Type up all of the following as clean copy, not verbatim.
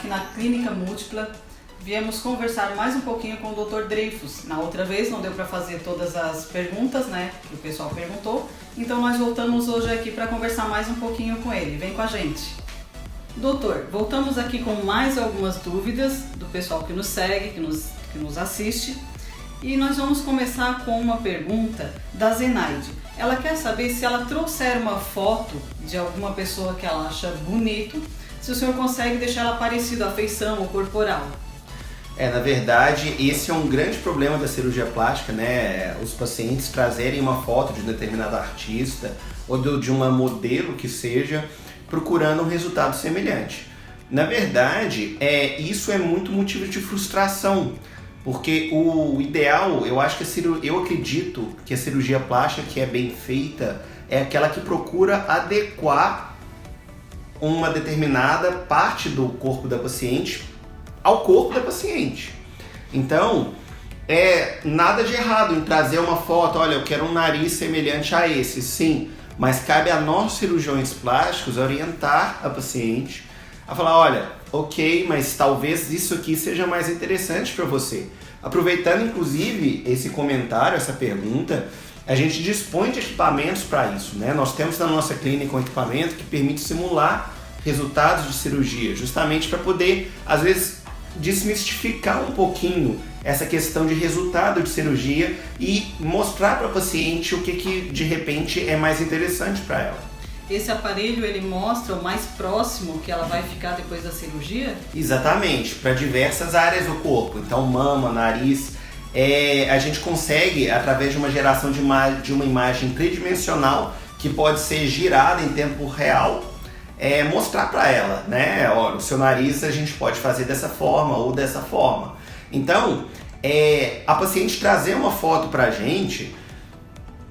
aqui na Clínica Múltipla. Viemos conversar mais um pouquinho com o Dr. Dreyfus. Na outra vez não deu para fazer todas as perguntas, né, que o pessoal perguntou. Então nós voltamos hoje aqui para conversar mais um pouquinho com ele. Vem com a gente. Doutor, voltamos aqui com mais algumas dúvidas do pessoal que nos segue, que nos assiste. E nós vamos começar com uma pergunta da Zenaide. Ela quer saber se ela trouxer uma foto de alguma pessoa que ela acha bonito, se o senhor consegue deixar ela parecida à feição ou corporal. Na verdade, esse é um grande problema da cirurgia plástica, né? Os pacientes trazerem uma foto de um determinado artista ou de uma modelo que seja, procurando um resultado semelhante. Na verdade, isso é muito motivo de frustração, porque o ideal, eu acredito que a cirurgia plástica que é bem feita é aquela que procura adequar uma determinada parte do corpo da paciente ao corpo da paciente. Então, nada de errado em trazer uma foto, olha, eu quero um nariz semelhante a esse, sim, mas cabe a nós cirurgiões plásticos orientar a paciente a falar, olha, ok, mas talvez isso aqui seja mais interessante para você. Aproveitando inclusive esse comentário, essa pergunta, a gente dispõe de equipamentos para isso, né? Nós temos na nossa clínica um equipamento que permite simular resultados de cirurgia, justamente para poder, às vezes, desmistificar um pouquinho essa questão de resultado de cirurgia e mostrar para a paciente o que de repente é mais interessante para ela. Esse aparelho, ele mostra o mais próximo que ela vai ficar depois da cirurgia? Exatamente, para diversas áreas do corpo. Então, mama, nariz. A gente consegue, através de uma geração de uma imagem tridimensional, que pode ser girada em tempo real, mostrar para ela, né? Olha, o seu nariz a gente pode fazer dessa forma ou dessa forma. Então, a paciente trazer uma foto para a gente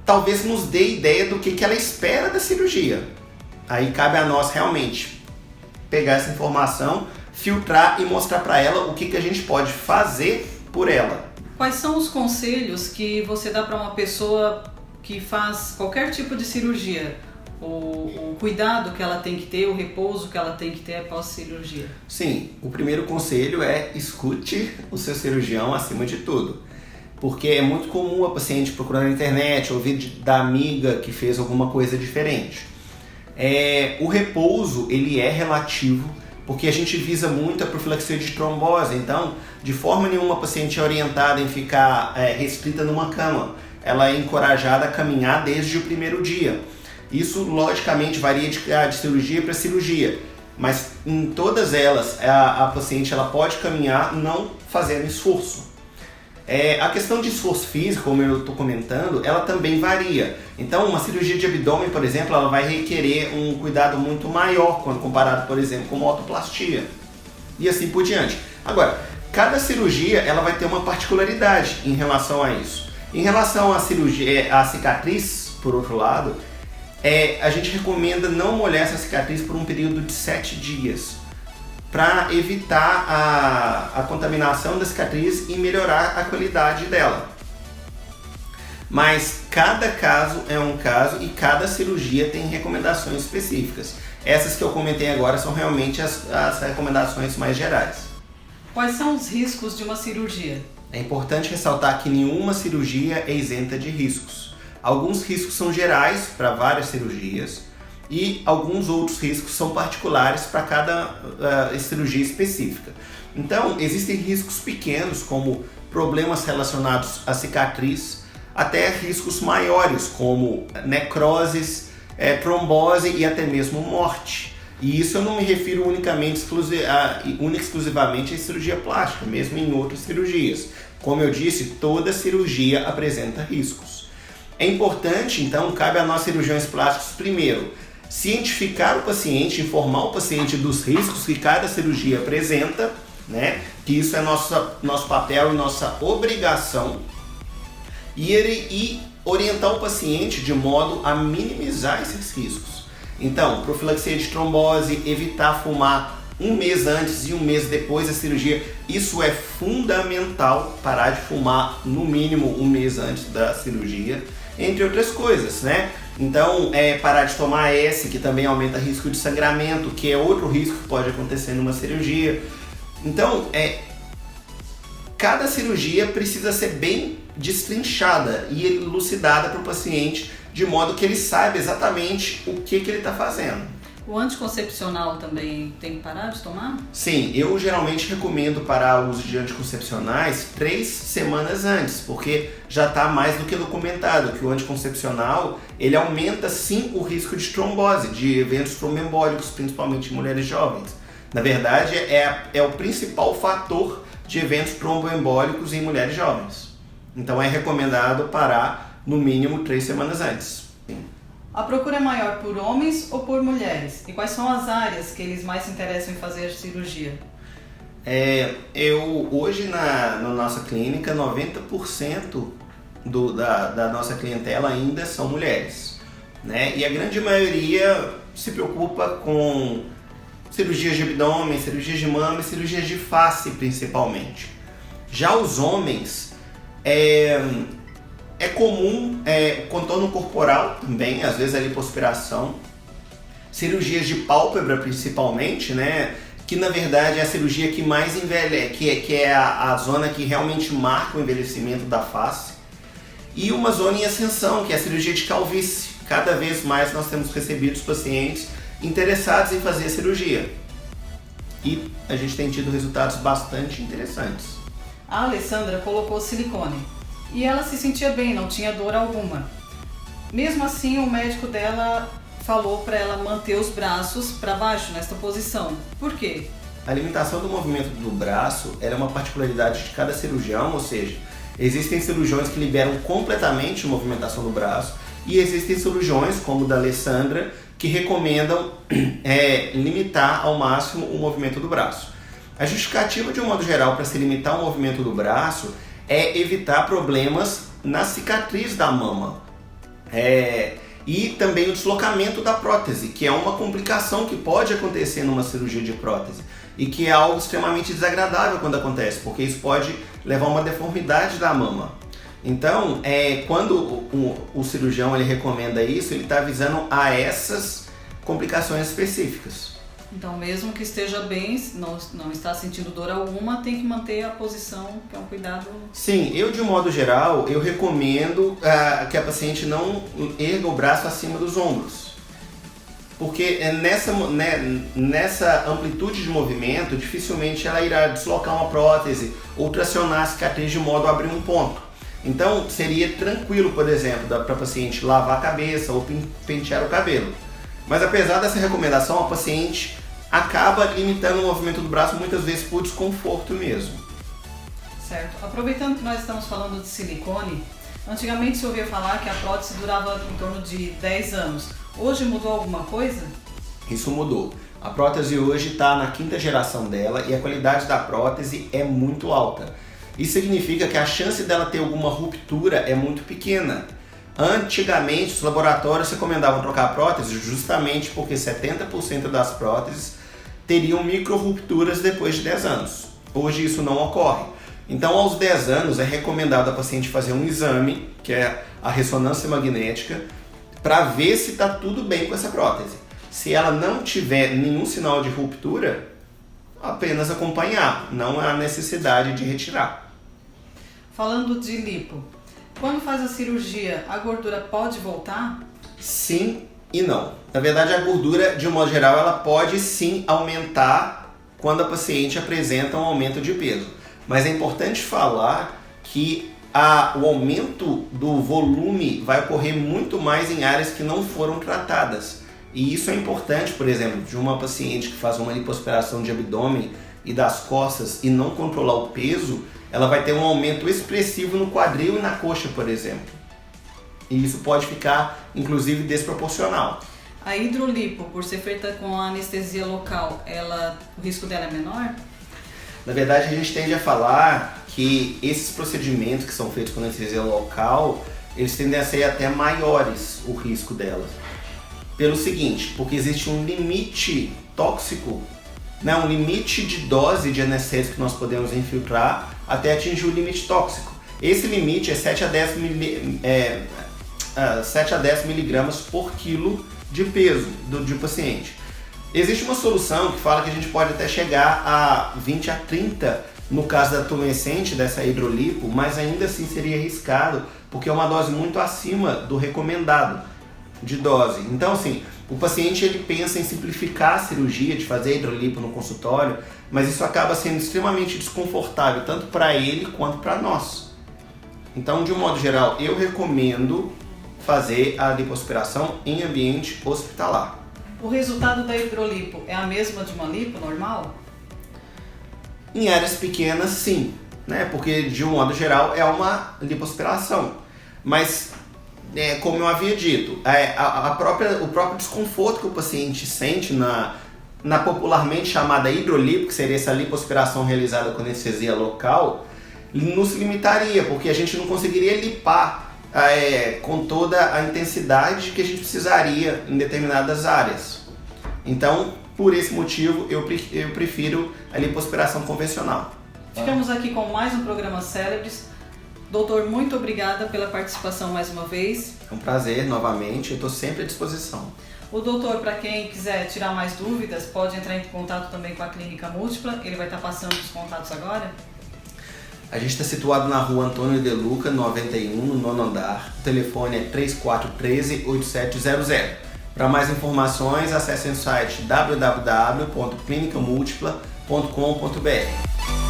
talvez nos dê ideia do que ela espera da cirurgia. Aí cabe a nós realmente pegar essa informação, filtrar e mostrar para ela o que a gente pode fazer por ela. Quais são os conselhos que você dá para uma pessoa que faz qualquer tipo de cirurgia? O cuidado que ela tem que ter, o repouso que ela tem que ter após cirurgia? Sim, o primeiro conselho é escute o seu cirurgião acima de tudo. Porque é muito comum a paciente procurar na internet, ouvir da amiga que fez alguma coisa diferente. O repouso, ele é relativo, porque a gente visa muito a profilaxia de trombose. Então, de forma nenhuma a paciente é orientada em ficar restrita numa cama. Ela é encorajada a caminhar desde o primeiro dia. Isso, logicamente, varia de cirurgia para cirurgia, mas em todas elas, a paciente ela pode caminhar não fazendo esforço. A questão de esforço físico, como eu estou comentando, ela também varia. Então, uma cirurgia de abdômen, por exemplo, ela vai requerer um cuidado muito maior quando comparado, por exemplo, com uma autoplastia e assim por diante. Agora, cada cirurgia ela vai ter uma particularidade em relação a isso. Em relação à cirurgia, à cicatriz, por outro lado, a gente recomenda não molhar essa cicatriz por um período de 7 dias. Para evitar a contaminação da cicatriz e melhorar a qualidade dela. Mas cada caso é um caso e cada cirurgia tem recomendações específicas. Essas que eu comentei agora são realmente as recomendações mais gerais. Quais são os riscos de uma cirurgia? É importante ressaltar que nenhuma cirurgia é isenta de riscos. Alguns riscos são gerais para várias cirurgias, e alguns outros riscos são particulares para cada cirurgia específica. Então, existem riscos pequenos, como problemas relacionados à cicatriz, até riscos maiores, como necroses, trombose e até mesmo morte. E isso eu não me refiro exclusivamente à cirurgia plástica, mesmo em outras cirurgias. Como eu disse, toda cirurgia apresenta riscos. É importante, então, cabe a nós cirurgiões plásticos, primeiro, cientificar o paciente, informar o paciente dos riscos que cada cirurgia apresenta, né? Que isso é nosso papel e nossa obrigação, e orientar o paciente de modo a minimizar esses riscos. Então, profilaxia de trombose, evitar fumar um mês antes e um mês depois da cirurgia, isso é fundamental, parar de fumar no mínimo um mês antes da cirurgia, entre outras coisas, né? Então, parar de tomar S, que também aumenta risco de sangramento, que é outro risco que pode acontecer numa cirurgia. Então, cada cirurgia precisa ser bem destrinchada e elucidada para o paciente, de modo que ele saiba exatamente o que ele está fazendo. O anticoncepcional também tem que parar de tomar? Sim, eu geralmente recomendo parar o uso de anticoncepcionais 3 semanas antes, porque já está mais do que documentado que o anticoncepcional ele aumenta sim o risco de trombose, de eventos tromboembólicos, principalmente em mulheres jovens. Na verdade, é o principal fator de eventos tromboembólicos em mulheres jovens. Então é recomendado parar no mínimo 3 semanas antes. Sim. A procura é maior por homens ou por mulheres? E quais são as áreas que eles mais se interessam em fazer cirurgia? Hoje na nossa clínica, 90% da nossa clientela ainda são mulheres, né? E a grande maioria se preocupa com cirurgias de abdômen, cirurgias de mama e cirurgias de face principalmente. Já os homens, é comum contorno corporal também, às vezes a lipoaspiração, cirurgias de pálpebra principalmente, né? Que na verdade é a cirurgia que mais envelhece, que é a zona que realmente marca o envelhecimento da face. E uma zona em ascensão, que é a cirurgia de calvície. Cada vez mais nós temos recebido os pacientes interessados em fazer a cirurgia. E a gente tem tido resultados bastante interessantes. A Alessandra colocou silicone e ela se sentia bem, não tinha dor alguma. Mesmo assim, o médico dela falou para ela manter os braços para baixo nesta posição. Por quê? A limitação do movimento do braço é uma particularidade de cada cirurgião, ou seja, existem cirurgiões que liberam completamente a movimentação do braço e existem cirurgiões, como o da Alessandra, que recomendam limitar ao máximo o movimento do braço. A justificativa, de um modo geral, para se limitar o movimento do braço é evitar problemas na cicatriz da mama. E também o deslocamento da prótese, que é uma complicação que pode acontecer numa cirurgia de prótese e que é algo extremamente desagradável quando acontece, porque isso pode levar a uma deformidade da mama. Então, quando o cirurgião ele recomenda isso, ele está visando a essas complicações específicas. Então, mesmo que esteja bem, não está sentindo dor alguma, tem que manter a posição, que é um cuidado... Sim, eu de modo geral, eu recomendo que a paciente não erga o braço acima dos ombros. Porque nessa amplitude de movimento, dificilmente ela irá deslocar uma prótese ou tracionar a cicatriz de modo a abrir um ponto. Então, seria tranquilo, por exemplo, para a paciente lavar a cabeça ou pentear o cabelo. Mas apesar dessa recomendação, a paciente acaba limitando o movimento do braço muitas vezes por desconforto mesmo. Certo. Aproveitando que nós estamos falando de silicone, antigamente se ouvia falar que a prótese durava em torno de 10 anos. Hoje mudou alguma coisa? Isso mudou. A prótese hoje está na 5ª geração dela e a qualidade da prótese é muito alta. Isso significa que a chance dela ter alguma ruptura é muito pequena. Antigamente, os laboratórios recomendavam trocar a prótese justamente porque 70% das próteses teriam micro-rupturas depois de 10 anos. Hoje isso não ocorre. Então, aos 10 anos, é recomendado a paciente fazer um exame, que é a ressonância magnética, para ver se está tudo bem com essa prótese. Se ela não tiver nenhum sinal de ruptura, apenas acompanhar, não há necessidade de retirar. Falando de lipo, quando faz a cirurgia, a gordura pode voltar? Sim e não. Na verdade, a gordura, de um modo geral, ela pode sim aumentar quando a paciente apresenta um aumento de peso. Mas é importante falar que o aumento do volume vai ocorrer muito mais em áreas que não foram tratadas. E isso é importante, por exemplo, de uma paciente que faz uma lipoaspiração de abdômen e das costas e não controlar o peso, ela vai ter um aumento expressivo no quadril e na coxa, por exemplo. E isso pode ficar, inclusive, desproporcional. A hidrolipo, por ser feita com anestesia local, o risco dela é menor? Na verdade, a gente tende a falar que esses procedimentos que são feitos com anestesia local, eles tendem a ser até maiores o risco delas. Pelo seguinte, porque existe um limite tóxico, né, um limite de dose de anestésico que nós podemos infiltrar até atingir o limite tóxico. Esse limite é 7 a 10 miligramas por quilo de peso do paciente. Existe uma solução que fala que a gente pode até chegar a 20 a 30 no caso da tumescente, dessa hidrolipo, mas ainda assim seria arriscado, porque é uma dose muito acima do recomendado de dose. Então, assim, o paciente ele pensa em simplificar a cirurgia, de fazer hidrolipo no consultório, mas isso acaba sendo extremamente desconfortável, tanto para ele quanto para nós. Então, de um modo geral, eu recomendo fazer a lipoaspiração em ambiente hospitalar. O resultado da hidrolipo é a mesma de uma lipo normal? Em áreas pequenas, sim, né? Porque de um modo geral é uma lipoaspiração. Mas, como eu havia dito, o próprio desconforto que o paciente sente na popularmente chamada hidrolipo, que seria essa lipoaspiração realizada com anestesia local, nos limitaria, porque a gente não conseguiria lipar com toda a intensidade que a gente precisaria em determinadas áreas. Então, por esse motivo, eu prefiro a lipoaspiração convencional. Ficamos aqui com mais um programa Célebres. Doutor, muito obrigada pela participação mais uma vez. É um prazer, novamente, eu estou sempre à disposição. O doutor, para quem quiser tirar mais dúvidas, pode entrar em contato também com a Clínica Múltipla. Ele vai estar passando os contatos agora. A gente está situado na rua Antônio de Luca, 91, no 9º andar. O telefone é 3413-8700. Para mais informações, acesse o site www.clinicamultipla.com.br.